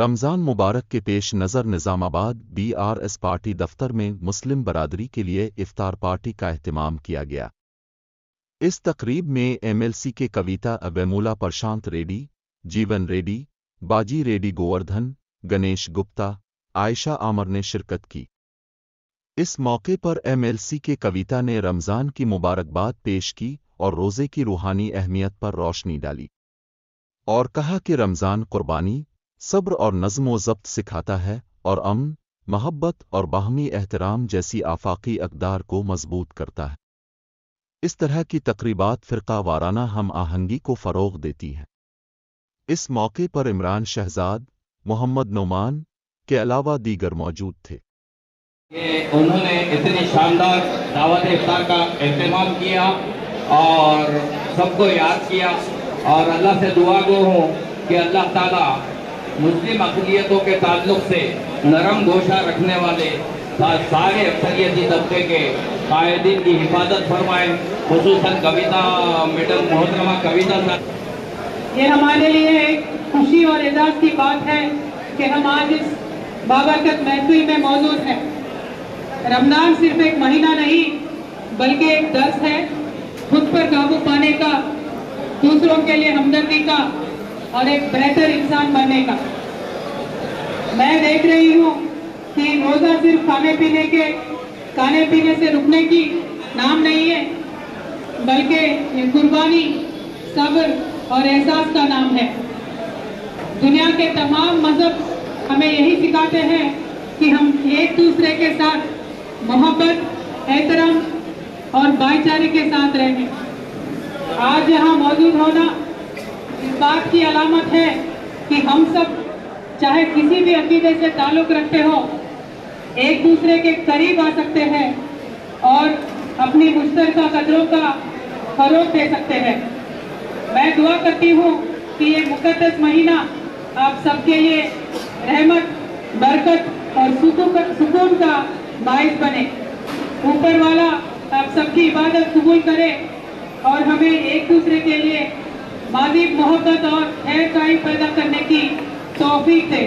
رمضان مبارک کے پیش نظر نظام آباد BRS پارٹی دفتر میں مسلم برادری کے لیے افطار پارٹی کا اہتمام کیا گیا۔ اس تقریب میں MLC کے کویتا ویمولا پرشانت ریڈی، جیون ریڈی، باجی ریڈی گووردھن، گنیش گپتا، عائشہ عامر نے شرکت کی۔ اس موقع پر MLC کے کویتا نے رمضان کی مبارکباد پیش کی اور روزے کی روحانی اہمیت پر روشنی ڈالی، اور کہا کہ رمضان قربانی، صبر اور نظم و ضبط سکھاتا ہے اور امن، محبت اور باہمی احترام جیسی آفاقی اقدار کو مضبوط کرتا ہے۔ اس طرح کی تقریبات فرقہ وارانہ ہم آہنگی کو فروغ دیتی ہیں۔ اس موقع پر عمران شہزاد، محمد نعمان کے علاوہ دیگر موجود تھے۔ انہوں نے اتنی شاندار دعوت افطار کا اہتمام کیا اور سب کو یاد کیا، اور اللہ سے دعا گو ہوں کہ اللہ تعالیٰ مسلم اقلیتوں کے تعلق سے نرم گوشہ رکھنے والے سارے اکثریتی طبقے کے قائدین کی حفاظت فرمائیں، خصوصاً کویتا میڈم، محترمہ کویتا صاحب۔ یہ ہمارے لیے ایک خوشی اور اعزاز کی بات ہے کہ ہم آج اس بابرکت محفل میں موجود ہیں۔ رمضان صرف ایک مہینہ نہیں بلکہ ایک درس ہے خود پر قابو پانے کا، دوسروں کے لیے ہمدردی کا اور ایک بہتر انسان بننے کا۔ میں دیکھ رہی ہوں کہ روزہ صرف کھانے پینے سے رکنے کی نام نہیں ہے، بلکہ یہ قربانی، صبر اور احساس کا نام ہے۔ دنیا کے تمام مذہب ہمیں یہی سکھاتے ہیں کہ ہم ایک دوسرے کے ساتھ محبت، احترام اور بھائی چارے کے ساتھ رہیں۔ آج یہاں موجود ہونا اس بات کی علامت ہے کہ ہم سب چاہے کسی بھی عقیدے سے تعلق رکھتے ہو، ایک دوسرے کے قریب آ سکتے ہیں اور اپنی مشترکہ قدروں کا فروغ دے سکتے ہیں۔ میں دعا کرتی ہوں کہ یہ مقدس مہینہ آپ سب کے لیے رحمت، برکت اور سکون کا باعث بنے۔ اوپر والا آپ سب کی عبادت قبول کرے اور ہمیں ایک دوسرے کے لیے مزید محبت اور خیر خواہی پیدا کرنے کی توفیق دے۔